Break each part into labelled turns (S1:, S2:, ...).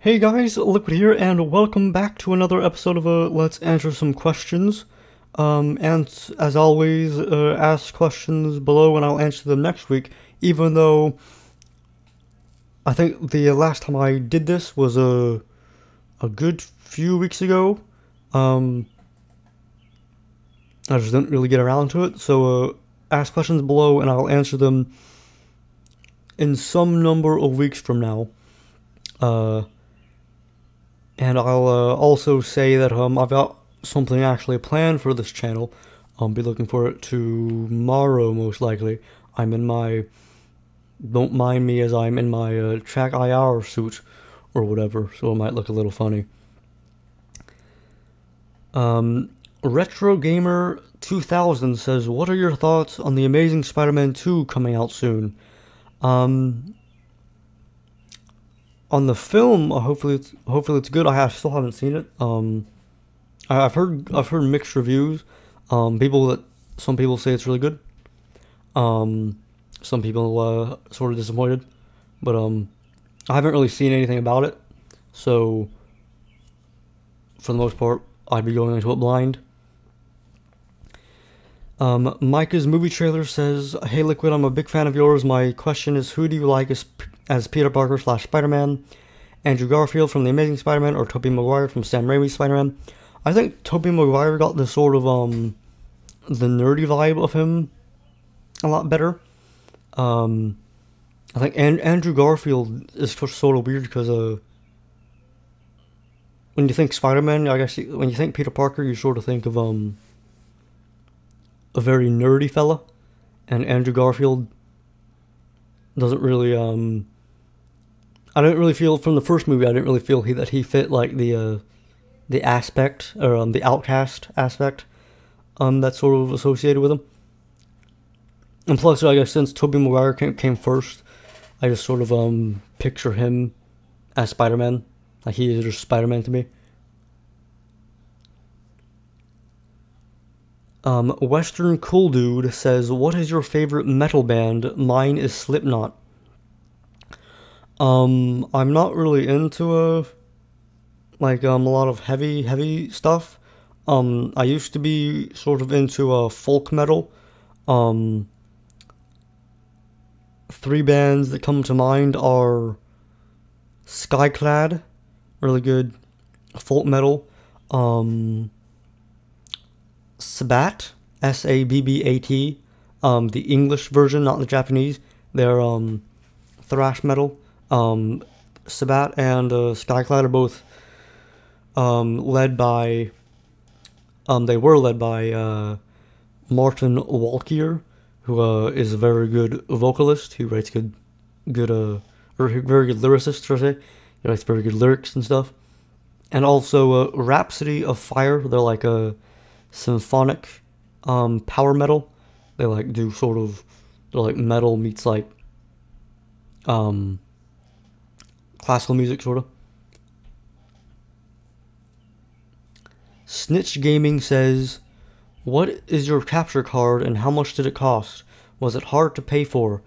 S1: Hey guys, Liquid here, and welcome back to another episode of Let's Answer Some Questions. And as always, ask questions below and I'll answer them next week, even though I think the last time I did this was a good few weeks ago. I just didn't really get around to it, so ask questions below and I'll answer them in some number of weeks from now. And I'll also say that I've got something actually planned for this channel. I'll be looking for it tomorrow, most likely. I'm in my... Don't mind me as I'm in my track IR suit or whatever, so it might look a little funny. Retro Gamer 2000 says, what are your thoughts on The Amazing Spider-Man 2 coming out soon? On the film, hopefully it's good. Still haven't seen it. I've heard mixed reviews. Some people say it's really good. Some people sort of disappointed, but I haven't really seen anything about it. So for the most part, I'd be going into it blind. Micah's movie trailer says, "Hey Liquid, I'm a big fan of yours. My question is, who do you like as Peter Parker / Spider-Man? Andrew Garfield from The Amazing Spider-Man or Tobey Maguire from Sam Raimi's Spider-Man?" I think Tobey Maguire got the sort of the nerdy vibe of him a lot better. I think Andrew Garfield is sort of weird because when you think Spider-Man, I guess when you think Peter Parker, you sort of think of a very nerdy fella, and Andrew Garfield doesn't really I didn't really feel from the first movie. I didn't really feel that he fit like the aspect or the outcast aspect that's sort of associated with him. And plus, I guess since Tobey Maguire came first, I just sort of picture him as Spider-Man. Like he is just Spider-Man to me. Western Cool Dude says, what is your favorite metal band? Mine is Slipknot. I'm not really into a lot of heavy stuff. I used to be sort of into folk metal. Three bands that come to mind are Skyclad, really good folk metal. Sabbat, S-A-B-B-A-T, the English version, not the Japanese. They're thrash metal. Sabbat and Skyclad are both led by Martin Walkyier, who is a very good vocalist. He writes very good lyricist, should I say. He writes very good lyrics and stuff. And also Rhapsody of Fire. They're like a symphonic power metal. They like do they're like metal meets like classical music, sort of. Snitch Gaming says, what is your capture card and how much did it cost? Was it hard to pay for?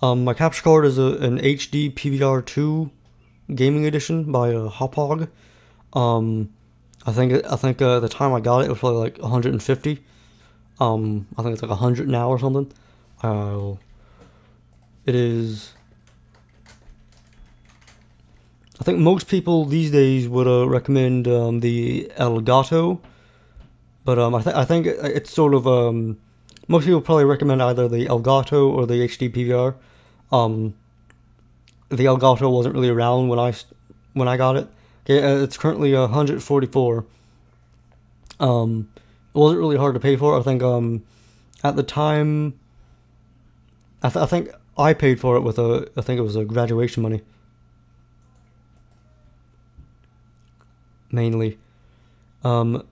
S1: My capture card is an HD PVR2 gaming edition by Hauppauge. I think the time I got it was probably like 150. I think it's like 100 now or something. It is. I think most people these days would recommend the Elgato, but I think it's sort of most people probably recommend either the Elgato or the HD PVR. The Elgato wasn't really around when I got it. Okay, it's currently 144. It wasn't really hard to pay for. I think at the time, I think I paid for it with I think it was a graduation money. Mainly. The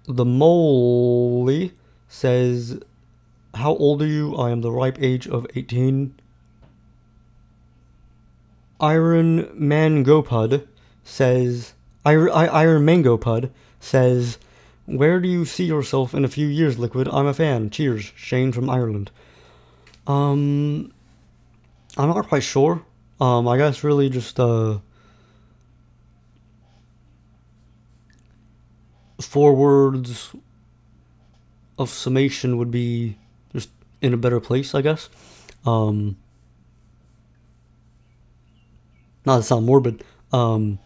S1: Moley says, how old are you? I am the ripe age of 18. Iron Mangopud says, Iron Mangopud says, where do you see yourself in a few years, Liquid? I'm a fan. Cheers. Shane from Ireland. I'm not quite sure. I guess really just 4 words of summation would be just in a better place, I guess. Not to sound morbid. You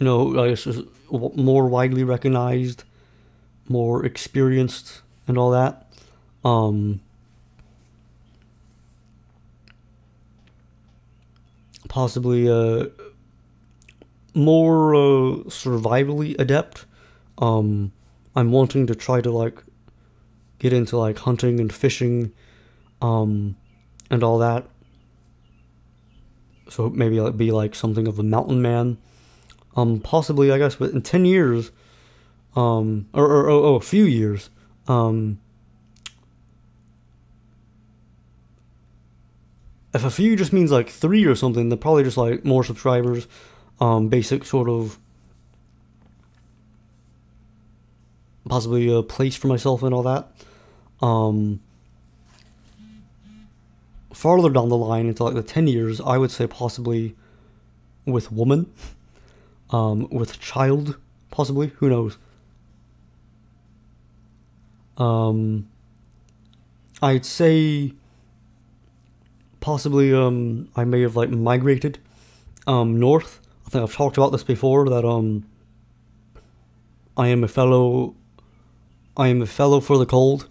S1: know, I guess just more widely recognized, more experienced, and all that. Possibly more survivally adept. I'm wanting to try to like get into like hunting and fishing, and all that. So maybe like be like something of a mountain man. Possibly, I guess, but in 10 years, or a few years, if a few just means like 3 or something, then probably just like more subscribers, basic sort of, possibly a place for myself and all that. Farther down the line into like the 10 years, I would say possibly with woman, with child, possibly, who knows. I'd say possibly I may have like migrated north. I think I've talked about this before, that I am a fellow for the cold.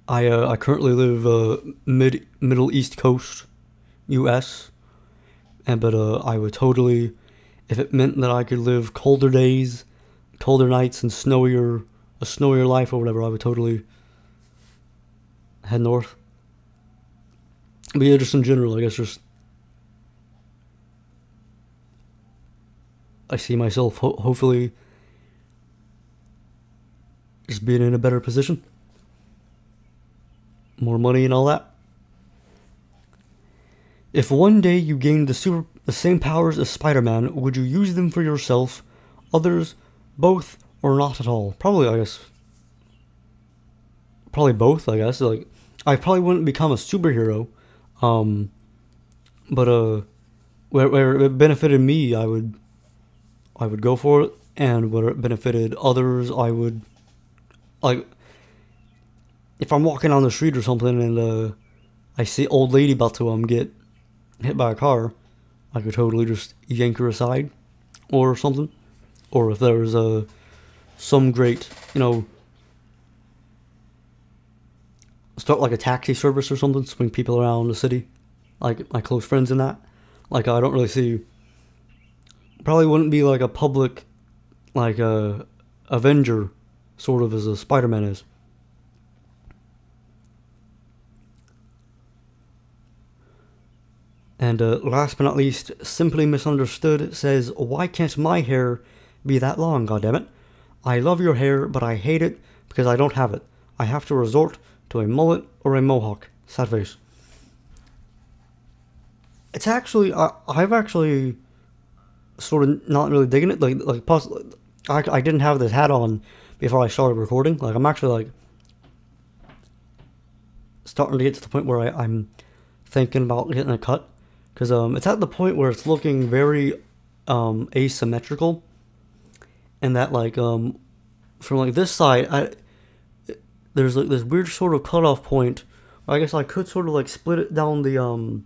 S1: I currently live Middle East Coast, U.S. But I would totally, if it meant that I could live colder days, colder nights, and a snowier life or whatever, I would totally head north. But yeah, just in general, I guess I see myself hopefully just being in a better position. More money and all that. If one day you gained the same powers as Spider-Man, would you use them for yourself, others, both, or not at all? Probably, I guess. Probably both, I guess. Like, I probably wouldn't become a superhero, but where it benefited me, I would go for it, and where it benefited others, I would, like, if I'm walking down the street or something and I see old lady about to get hit by a car, I could totally just yank her aside or something. Or if there was some great, you know, start like a taxi service or something, swing people around the city, like my close friends in that. Like, I don't really see, probably wouldn't be like a public, like a Avenger, sort of as a Spider-Man is. And last but not least, Simply Misunderstood says, why can't my hair be that long, goddammit? I love your hair, but I hate it because I don't have it. I have to resort to a mullet or a mohawk. Sad face. It's actually, I've actually sort of not really digging it. I didn't have this hat on before I started recording. Like, I'm actually like starting to get to the point where I'm thinking about getting a cut. Because it's at the point where it's looking very asymmetrical. And that, like, from like this side, there's like this weird sort of cutoff point. I guess I could sort of like split it down the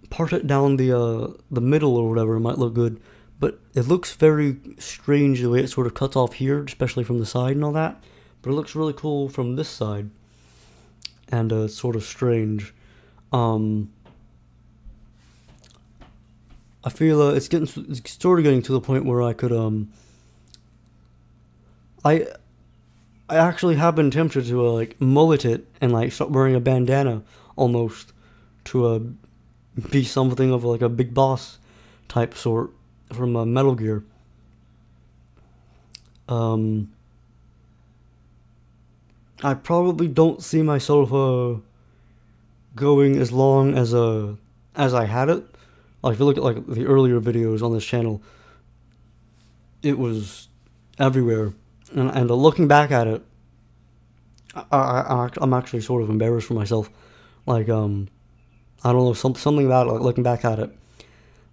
S1: part it down the middle or whatever. It might look good, but it looks very strange the way it sort of cuts off here, especially from the side and all that. But it looks really cool from this side, and it's sort of strange. I feel it's sort of getting to the point where I could I actually have been tempted to like mullet it and like start wearing a bandana almost to be something of like a big boss type sort from Metal Gear. I probably don't see myself going as long as I had it. Like, if you look at like the earlier videos on this channel, it was everywhere, and looking back at it, I'm actually sort of embarrassed for myself. Like, I don't know, something about it, like, looking back at it.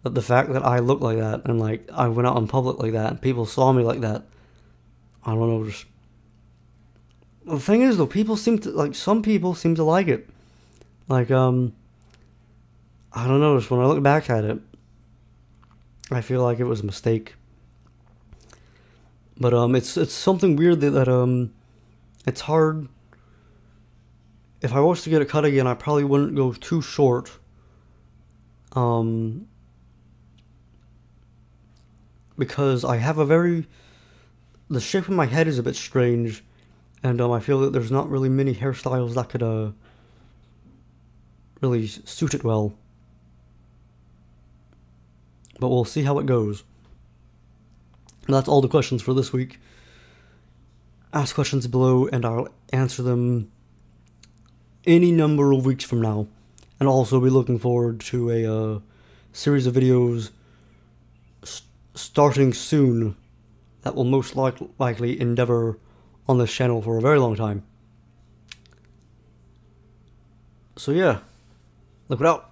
S1: But the fact that I look like that, and, like, I went out in public like that, and people saw me like that, I don't know, just... The thing is, though, some people seem to like it. Like, I don't know, just when I look back at it, I feel like it was a mistake. But, it's something weird that it's hard. If I was to get it cut again, I probably wouldn't go too short. Because I have the shape of my head is a bit strange, and I feel that there's not really many hairstyles that could really suit it well. But we'll see how it goes. And that's all the questions for this week. Ask questions below, and I'll answer them any number of weeks from now. And also be looking forward to a series of videos starting soon that will most likely endeavor on this channel for a very long time. So yeah, look it out.